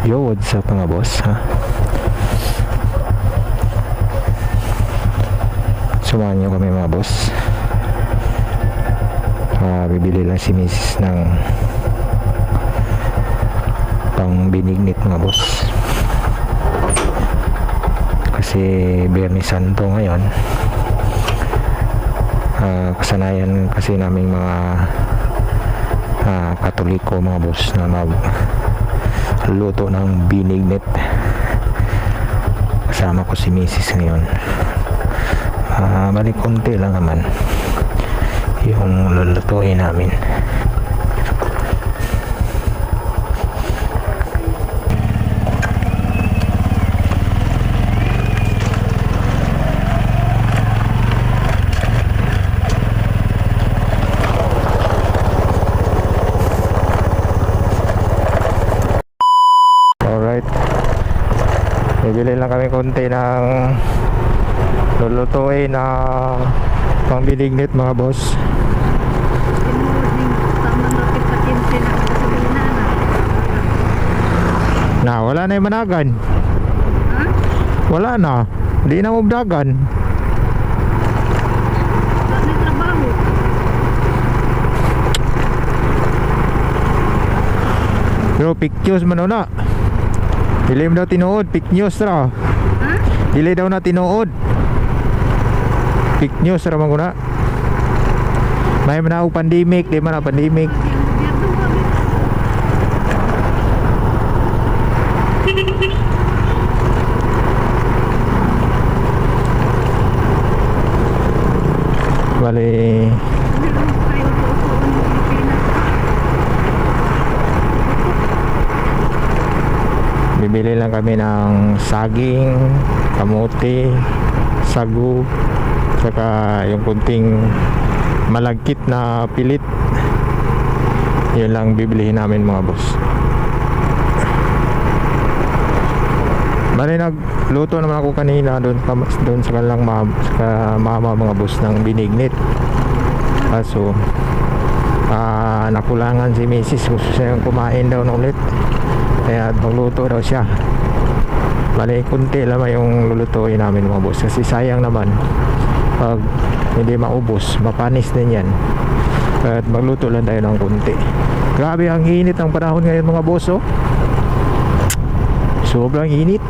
Yo, what's up mga boss, ha? Sumahan nyo kami mga boss. Bibili lang si Mrs. ng pang binignit mga boss. Kasi Biyernes Santo ngayon. Kasanayan kasi naming mga Katoliko mga boss na magluto ng binignit. Kasama ko si Mrs. ngayon. Balik konti lang naman yung lulutuin namin. Alright, bibili lang kami konti ng lulutuin na pang binignit mga boss. Wala na yung managan. Wala na. Hindi na mubdagan. May trabaho. Pero pictures man na. Dili mo daw tinuod, fake news ra. Dili daw na tinuod. Fake news ra man kuna. May manaog pandemic, di man na pandemic. Bali bibili lang kami ng saging, kamote, sagu, saka yung kunting malagkit na pilit. Yun lang bibilihin namin mga boss. Bali nagluto naman ako kanina doon sa kanilang mama mga boss ng binignit. Kaso nakulangan si Mrs. Gusto siyang kumain daw na ulit, kaya magluto daw siya. Bali kunti lamang yung lulutuin namin mga boss, kasi sayang naman pag hindi maubos, mapanis din yan. At magluto lang tayo ng kunti. Grabe ang init ng panahon ngayon mga boss, oh. Sobrang init.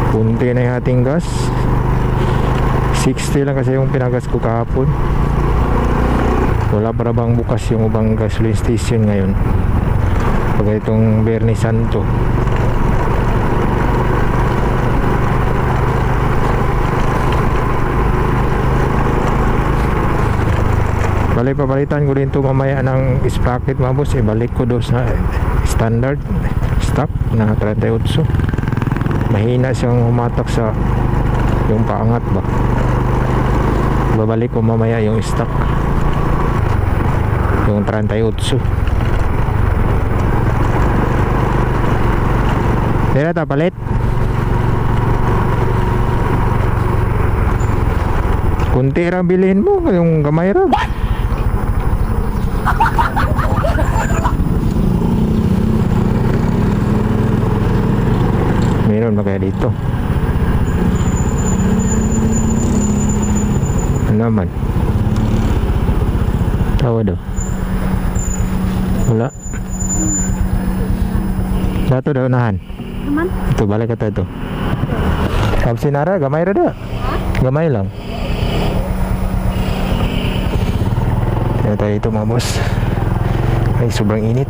Kunti na yung ating gas. 60 lang kasi yung pinagas ko kahapon. Wala para bang bukas yung ubang gasoline station ngayon pag itong Biyernes Santo. Bali papalitan ko din ito mamaya ng sprocket mga boss. Ibalik ko doon sa standard stock na 38. Mahina siyang humatak sa yung paangat ba. Babalik ko mamaya yung stock, yung 38. Dila ta palit. Kunti lang bilhin mo, yung gamay ra. Meron ba kaya dito? Ano naman? Tawa daw. Wala. Dato daw unahan. Naman? Ito, balik ka ito. Sabi si Nara, gamay ra da. Gamay lang. Kaya tayo ito mga boss. Ay, sobrang init.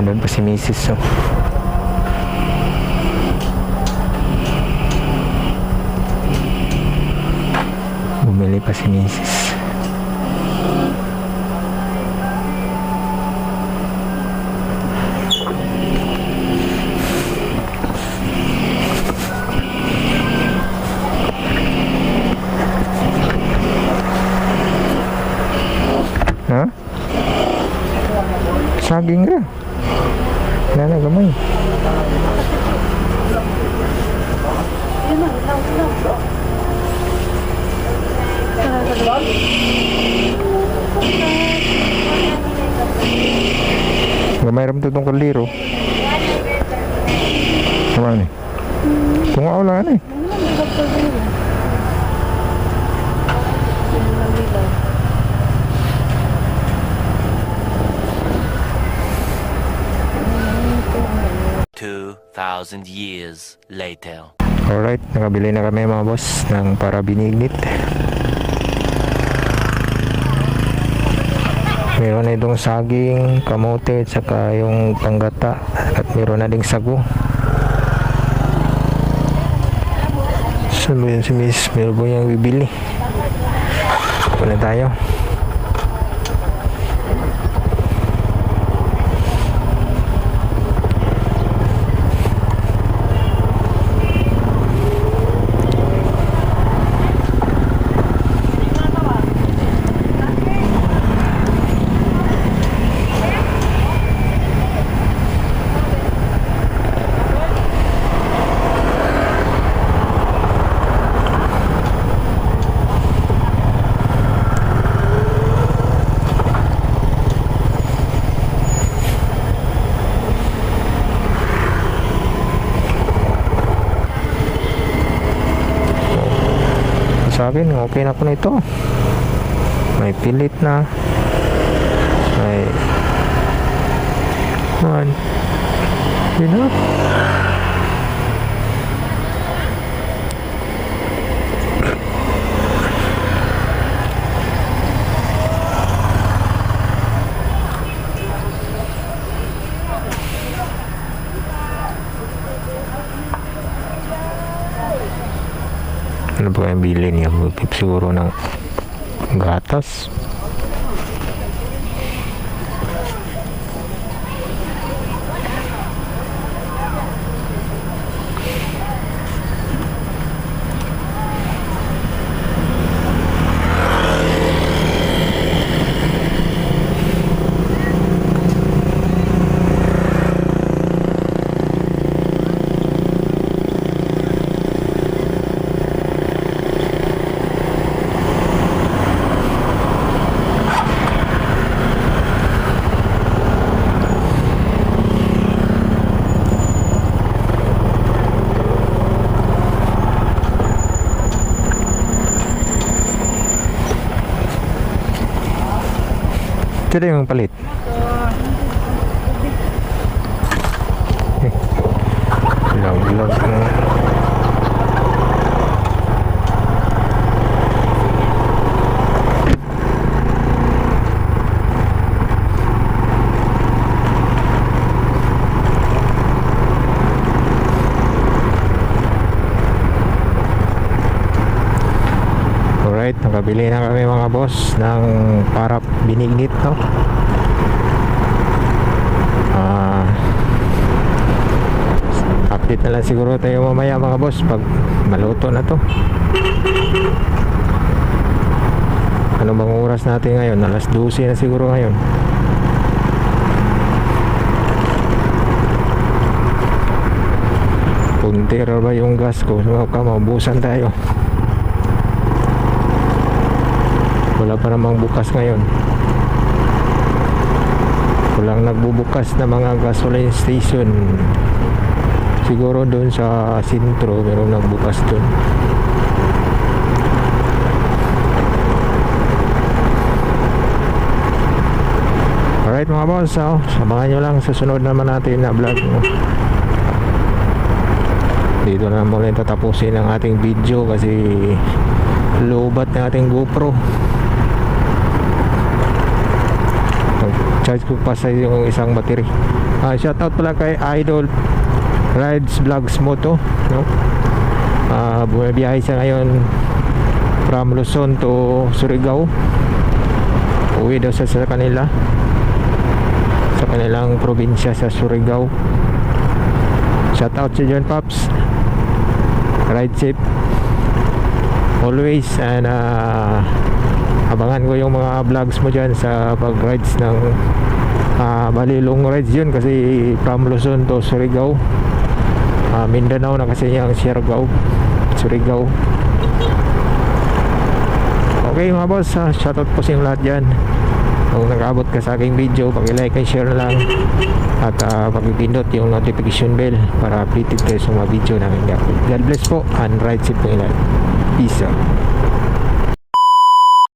Andun pa si Mrs. So. Bumili pa si Mrs. Ha? Saging ra. Nana gamay. to itong kaldero. Sama ni. Tunga wala ni. Thousand years later. Alright, nakabili na kami mga boss ng para binignit. Meron na itong saging, kamote, at saka yung panggata, at meron na ding sago. Saan ba yun si Miss? Meron po yung bibili. Puna tayo. Sa akin, okay na po na ito. May pilit na. May man. You know? Ano ba kayong bilhin niya? Bukip siguro ng gatas. Ito na yung palit. Bilang-bilang na. Alright, nakabili na kami mga boss ng para binignit, no? Update na lang siguro tayo mamaya mga boss pag maluto na to. Ano bang oras natin ngayon? Alas 12 na siguro ngayon. Puntira ba yung gas ko? Maubusan tayo. Wala pa namang bukas ngayon. Walang nagbubukas na mga gasoline station. Siguro doon sa sentro meron nagbukas doon. Alright mga boss, samahan nyo lang sa sunod naman natin na vlog. Dito na muna tatapusin ang ating video kasi lobat na ating GoPro. Charge ko pa sa yung isang battery. Shoutout pala kay Idol Rides Vlogs Moto, no? Bumibiyahe siya ngayon from Luzon to Surigao. Uwi daw siya sa kanila, sa kanilang probinsya sa Surigao. Shoutout sa John Pops. Ride safe always, and abangan ko yung mga vlogs mo dyan sa pag-rides ng bali long rides yun kasi from Luzon to Surigao, Mindanao na kasi yung Surigao. Okay mga boss, shoutout po sa inyo lahat dyan. Kung nag-abot ka sa aking video, pag-like and share na lang. At pag-pindot yung notification bell para updated kayo sa mga video namin. God bless po and ride safe po ilan. Peace out.